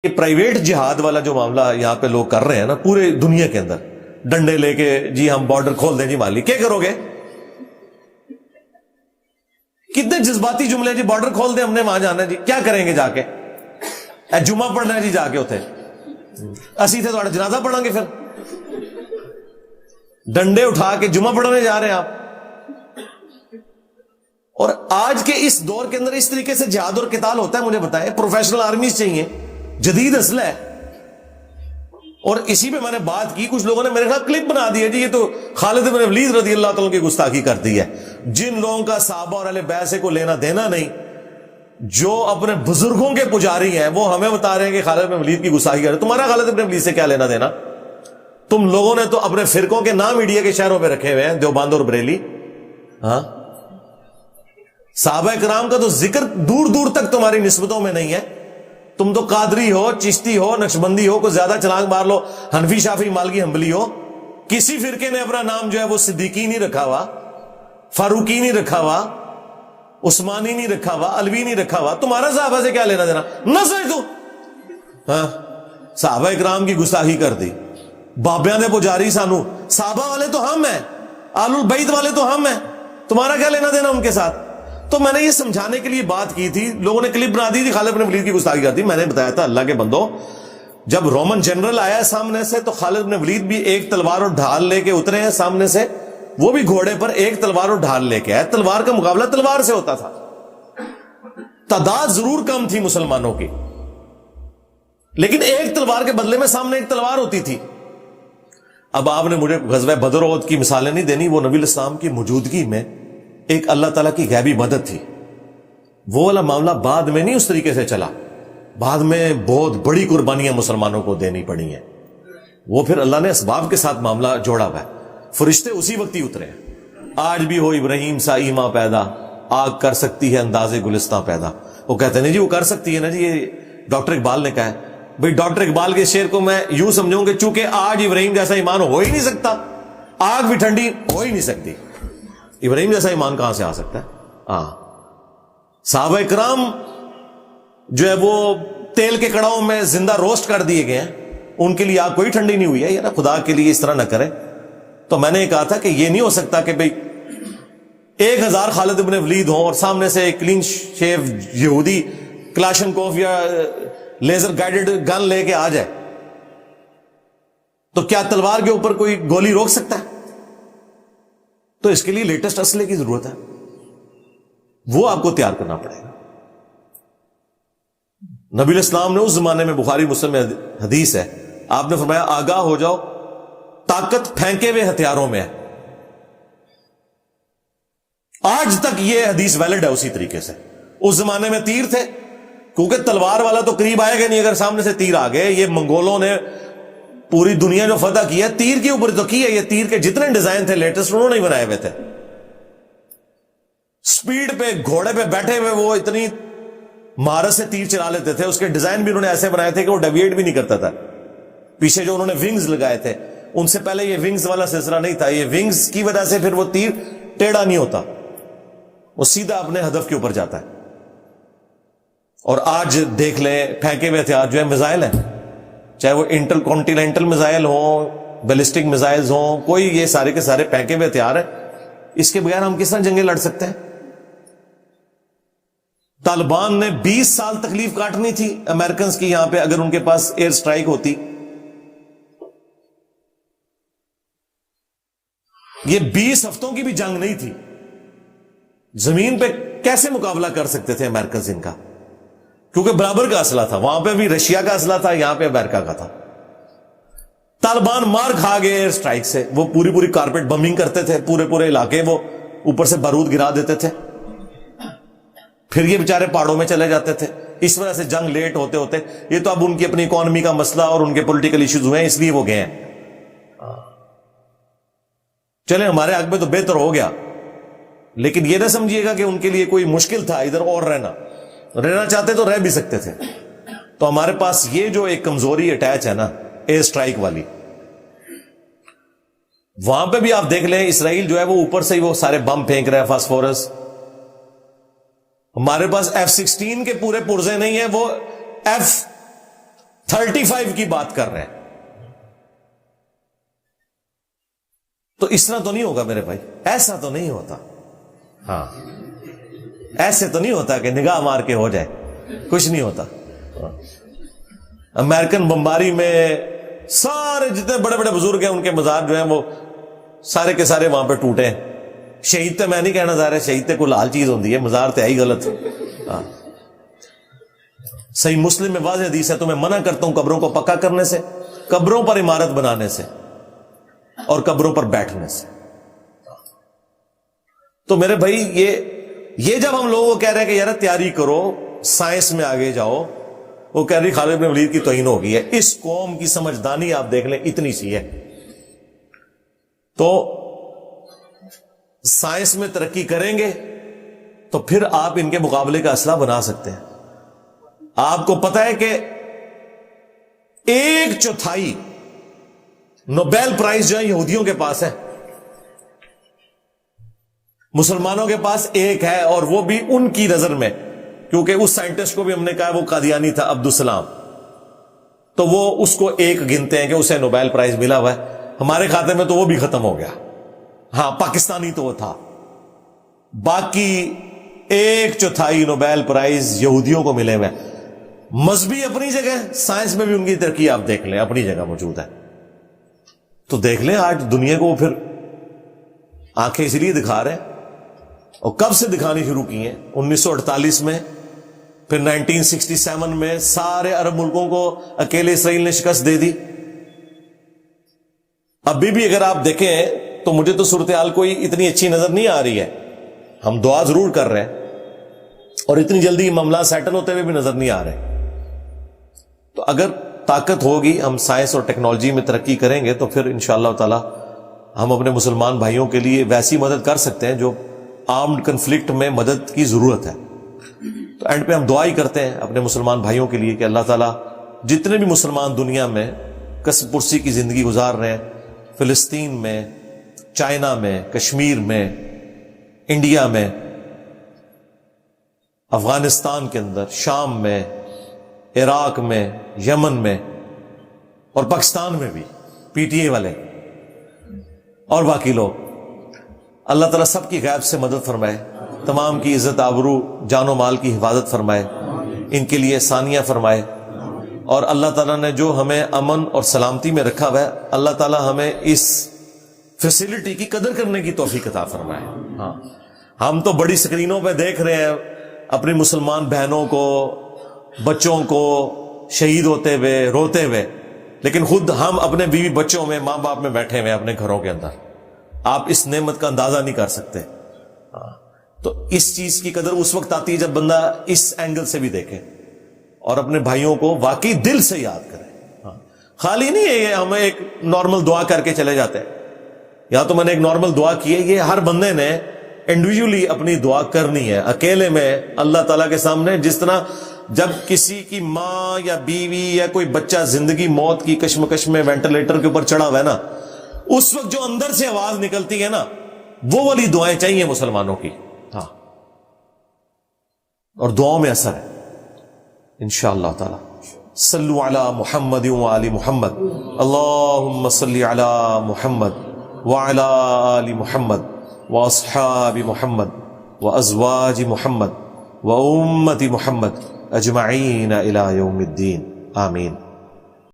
یہ پرائیویٹ جہاد والا جو معاملہ یہاں پہ لوگ کر رہے ہیں نا پورے دنیا کے اندر، ڈنڈے لے کے جی ہم بارڈر کھول دیں جی مالی، کیا کرو گے؟ کتنے جذباتی جملے، جی بارڈر کھول دیں ہم نے وہاں جانا ہے، جی کیا کریں گے جا کے؟ جمعہ پڑھنا ہے جی جا کے اتنے اسی تھے تھوڑا جنازہ پڑھیں گے، پھر ڈنڈے اٹھا کے جمعہ پڑھنے جا رہے ہیں آپ۔ اور آج کے اس دور کے اندر اس طریقے سے جہاد اور قتال ہوتا ہے؟ مجھے بتائیں، پروفیشنل آرمیز چاہیے، جدید اسلحہ ہے۔ اور اسی پہ میں نے بات کی، کچھ لوگوں نے میرے خلاف کلپ بنا دی ہے، جی یہ تو خالد بن ولید رضی اللہ تعالیٰ کی گستاخی کر دی ہے۔ جن لوگوں کا صحابہ اور اہل بیت سے کو لینا دینا نہیں، جو اپنے بزرگوں کے پجاری ہیں، وہ ہمیں بتا رہے ہیں کہ خالد بن ولید کی گستاخی کر رہے ہیں۔ تمہارا خالد بن ولید سے کیا لینا دینا؟ تم لوگوں نے تو اپنے فرقوں کے نام انڈیا کے شہروں پہ رکھے ہوئے ہیں، دیوبند اور بریلی۔ ہاں، صحابہ کرام کا تو ذکر دور دور تک تمہاری نسبتوں میں نہیں ہے۔ تم تو قادری ہو، چشتی ہو، نقشبندی ہو، کوئی زیادہ چھلانگ مار لو، حنفی، شافعی، مالکی، حنبلی ہو، کسی فرقے نے اپنا نام جو ہے وہ صدیقی نہیں رکھا ہوا، فاروقی نہیں رکھا ہوا، عثمانی نہیں رکھا ہوا، علوی نہیں رکھا ہوا۔ تمہارا صحابہ سے کیا لینا دینا؟ نہ سمجھ تو ہاں، صحابہ اکرام کی گستاخی کر دی، بابیاں دے پجاری سانو، صحابہ والے تو ہم ہیں، آل البیت والے تو ہم ہیں، تمہارا کیا لینا دینا ان کے ساتھ؟ تو میں نے یہ سمجھانے کے لیے بات کی تھی، لوگوں نے کلپ بنا دی تھی خالد بن ولید کی گستاخی کرتی۔ میں نے بتایا تھا اللہ کے بندو، جب رومن جنرل آیا سامنے سے تو خالد بن ولید بھی ایک تلوار اور ڈھال لے کے اترے ہیں سامنے سے، وہ بھی گھوڑے پر ایک تلوار اور ڈھال لے کے آئے۔ تلوار کا مقابلہ تلوار سے ہوتا تھا، تعداد ضرور کم تھی مسلمانوں کی، لیکن ایک تلوار کے بدلے میں سامنے ایک تلوار ہوتی تھی۔ اب آپ نے مجھے غزوہ بدر و احد کی مثالیں نہیں دینی، وہ نبی الاسلام کی موجودگی میں ایک اللہ تعالیٰ کی غیبی مدد تھی۔ وہ والا معاملہ بعد میں نہیں اس طریقے سے چلا، بعد میں بہت بڑی قربانیاں مسلمانوں کو دینی پڑی ہیں، وہ پھر اللہ نے اسباب کے ساتھ معاملہ جوڑا ہوا ہے، فرشتے اسی وقت ہی اترے ہیں۔ آج بھی ہو ابراہیم سا ایماں پیدا، آگ کر سکتی ہے انداز گلستاں پیدا۔ وہ کہتے ہیں جی وہ کر سکتی ہے نا، جی یہ ڈاکٹر اقبال نے کہا ہے۔ بھئی ڈاکٹر اقبال کے شعر کو میں یوں سمجھوں کہ چونکہ آج ابراہیم جیسا ایمان ہو ہی نہیں سکتا، آگ بھی ٹھنڈی ہو ہی نہیں سکتی، ابراہیم جیسا ایمان کہاں سے آ سکتا ہے؟ ہاں، صحابہ کرام جو ہے وہ تیل کے کڑاؤں میں زندہ روسٹ کر دیے گئے ہیں، ان کے لیے آگ کوئی ٹھنڈی نہیں ہوئی ہے، یار خدا کے لیے اس طرح نہ کرے۔ تو میں نے یہ کہا تھا کہ یہ نہیں ہو سکتا کہ بھئی 1000 خالد بن ولید ہوں اور سامنے سے ایک کلین شیو یہودی کلاشنکوف یا لیزر گائیڈڈ گن لے کے آ جائے، تو کیا تلوار کے اوپر کوئی گولی روک سکتا ہے؟ تو اس کے لیے لیٹسٹ اسلحے کی ضرورت ہے، وہ آپ کو تیار کرنا پڑے گا۔ نبی الاسلام نے اس زمانے میں، بخاری مسلم میں حدیث ہے، آپ نے فرمایا آگاہ ہو جاؤ، طاقت پھینکے ہوئے ہتھیاروں میں ہے۔ آج تک یہ حدیث ویلڈ ہے اسی طریقے سے۔ اس زمانے میں تیر تھے، کیونکہ تلوار والا تو قریب آئے گا نہیں، اگر سامنے سے تیر آ گئے۔ یہ منگولوں نے پوری دنیا جو فتح کی ہے تیر کے اوپر تو کی ہے، یہ تیر کے جتنے ڈیزائن تھے لیٹسٹ انہوں نے بنائے ہوئے تھے۔ سپیڈ پہ گھوڑے پہ بیٹھے ہوئے وہ اتنی مہارت سے تیر چلا لیتے تھے، اس کے ڈیزائن بھی انہوں نے ایسے بنائے تھے کہ وہ ڈیویٹ بھی نہیں کرتا تھا۔ پیچھے جو انہوں نے ونگز لگائے تھے، ان سے پہلے یہ ونگز والا سلسلہ نہیں تھا، یہ ونگز کی وجہ سے پھر وہ تیر ٹیڑھا نہیں ہوتا، وہ سیدھا اپنے ہدف کے اوپر جاتا ہے۔ اور آج دیکھ لیں پھینکے ہوئے ہتھیار جو ہے میزائل ہیں، چاہے وہ انٹر کانٹیننٹل میزائل ہوں، بیلسٹک میزائلز ہوں، کوئی یہ سارے کے سارے پھینکے ہوئے ہتھیار ہیں۔ اس کے بغیر ہم کس طرح جنگیں لڑ سکتے ہیں؟ طالبان نے 20 سال تکلیف کاٹنی تھی امریکنز کی یہاں پہ اگر ان کے پاس ایئر سٹرائک ہوتی۔ یہ 20 ہفتوں کی بھی جنگ نہیں تھی، زمین پہ کیسے مقابلہ کر سکتے تھے امریکنز ان کا؟ کیونکہ برابر کا اسلحہ تھا، وہاں پہ بھی رشیا کا اسلحہ تھا، یہاں پہ امریکہ کا تھا۔ طالبان مار کھا گئے ایئر سٹرائک سے، وہ پوری پوری کارپیٹ بمبنگ کرتے تھے، پورے پورے علاقے وہ اوپر سے بارود گرا دیتے تھے، پھر یہ بیچارے پہاڑوں میں چلے جاتے تھے۔ اس وجہ سے جنگ لیٹ ہوتے ہوتے، یہ تو اب ان کی اپنی اکانومی کا مسئلہ اور ان کے پولیٹیکل ایشوز ہوئے ہیں، اس لیے وہ گئے ہیں۔ چلیں ہمارے حق میں تو بہتر ہو گیا، لیکن یہ نہ سمجھیے گا کہ ان کے لیے کوئی مشکل تھا ادھر اور رہنا چاہتے تو رہ بھی سکتے تھے۔ تو ہمارے پاس یہ جو ایک کمزوری اٹیچ ہے نا ایئر سٹرائک والی، وہاں پہ بھی آپ دیکھ لیں اسرائیل جو ہے وہ اوپر سے ہی وہ سارے بم پھینک رہا ہے، فاسفورس۔ ہمارے پاس F-16 کے پورے پرزے نہیں ہیں، وہ 35 کی بات کر رہے ہیں. تو اس طرح تو نہیں ہوگا میرے بھائی, ایسا تو نہیں ہوتا. ہاں ایسے تو نہیں ہوتا کہ نگاہ مار کے ہو جائے, کچھ نہیں ہوتا. امریکن بمباری میں سارے جتنے بڑے بڑے بزرگ ہیں ان کے مزار جو ہیں وہ سارے کے سارے وہاں پہ ٹوٹے ہیں. شہید تے میں نہیں کہنا چاہ رہا, شہید تے کوئی لال چیز ہوتی ہے, مزار تے آئی غلط. صحیح مسلم میں واضح حدیث ہے, تو میں منع کرتا ہوں قبروں کو پکا کرنے سے, قبروں پر عمارت بنانے سے, اور قبروں پر بیٹھنے سے. تو میرے بھائی یہ جب ہم لوگوں کو کہہ رہے ہیں کہ یار تیاری کرو, سائنس میں آگے جاؤ, وہ کہہ رہی خالد بن ولید کی توہین ہو گئی ہے. اس قوم کی سمجھدانی آپ دیکھ لیں اتنی سی ہے. تو سائنس میں ترقی کریں گے تو پھر آپ ان کے مقابلے کا اسلحہ بنا سکتے ہیں. آپ کو پتا ہے کہ 1/4 نوبیل پرائز جو ہے یہودیوں کے پاس ہے, مسلمانوں کے پاس 1 ہے, اور وہ بھی ان کی نظر میں, کیونکہ اس سائنٹسٹ کو بھی ہم نے کہا وہ قادیانی تھا, عبدالسلام, تو وہ اس کو 1 گنتے ہیں کہ اسے نوبیل پرائز ملا ہوا ہے. ہمارے کھاتے میں تو وہ بھی ختم ہو گیا. ہاں پاکستانی تو وہ تھا. باقی 1/4 نوبیل پرائز یہودیوں کو ملے ہوئے. مذہبی اپنی جگہ, سائنس میں بھی ان کی ترقی آپ دیکھ لیں اپنی جگہ موجود ہے. تو دیکھ لیں آج دنیا کو وہ پھر آنکھیں اس لیے دکھا رہے ہیں, اور کب سے دکھانی شروع کی ہیں, 1948 میں, پھر 1967 میں سارے عرب ملکوں کو اکیلے اسرائیل نے شکست دے دی. ابھی بھی اگر آپ دیکھیں تو مجھے تو صورتحال کوئی اتنی اچھی نظر نہیں آ رہی ہے. ہم دعا ضرور کر رہے ہیں, اور اتنی جلدی معاملات سیٹل ہوتے ہوئے بھی نظر نہیں آ رہے. تو اگر طاقت ہوگی, ہم سائنس اور ٹیکنالوجی میں ترقی کریں گے, تو پھر انشاءاللہ تعالی ہم اپنے مسلمان بھائیوں کے لیے ویسی مدد کر سکتے ہیں جو آرمڈ کنفلکٹ میں مدد کی ضرورت ہے. تو اینڈ پہ ہم دعا ہی کرتے ہیں اپنے مسلمان بھائیوں کے لیے کہ اللہ تعالیٰ جتنے بھی مسلمان دنیا میں کسب پرسی کی زندگی گزار رہے ہیں, فلسطین میں, چائنا میں, کشمیر میں, انڈیا میں, افغانستان کے اندر, شام میں, عراق میں, یمن میں, اور پاکستان میں بھی پی ٹی اے والے اور باقی لوگ, اللہ تعالیٰ سب کی غیب سے مدد فرمائے, تمام کی عزت آبرو جان و مال کی حفاظت فرمائے, ان کے لیے ثانیہ فرمائے. اور اللہ تعالیٰ نے جو ہمیں امن اور سلامتی میں رکھا ہوا ہے, اللہ تعالیٰ ہمیں اس فیسلٹی کی قدر کرنے کی توفیق عطا فرمائے. ہاں ہم تو بڑی سکرینوں پہ دیکھ رہے ہیں اپنی مسلمان بہنوں کو, بچوں کو شہید ہوتے ہوئے, روتے ہوئے, لیکن خود ہم اپنے بیوی بچوں میں, ماں باپ میں بیٹھے ہوئے اپنے گھروں کے اندر. آپ اس نعمت کا اندازہ نہیں کر سکتے. تو اس چیز کی قدر اس وقت آتی ہے جب بندہ اس اینگل سے بھی دیکھے اور اپنے بھائیوں کو واقعی دل سے یاد کرے. خالی نہیں ہے ہم ایک نارمل دعا کر کے چلے جاتے ہیں. یا تو میں نے ایک نارمل دعا کی ہے, یہ ہر بندے نے انڈیویجولی اپنی دعا کرنی ہے اکیلے میں اللہ تعالیٰ کے سامنے. جس طرح جب کسی کی ماں یا بیوی یا کوئی بچہ زندگی موت کی کشمکش میں وینٹیلیٹر کے اوپر چڑھا ہوا ہے نا, اس وقت جو اندر سے آواز نکلتی ہے نا, وہ والی دعائیں چاہیے مسلمانوں کی. ہاں اور دعاؤں میں اثر ہے انشاءاللہ تعالی. صلو علی محمد وآل محمد, اللہم صلی علی محمد وعلی آل محمد واصحاب محمد وازواج محمد وامت محمد اجمعین الی یوم الدین. آمین.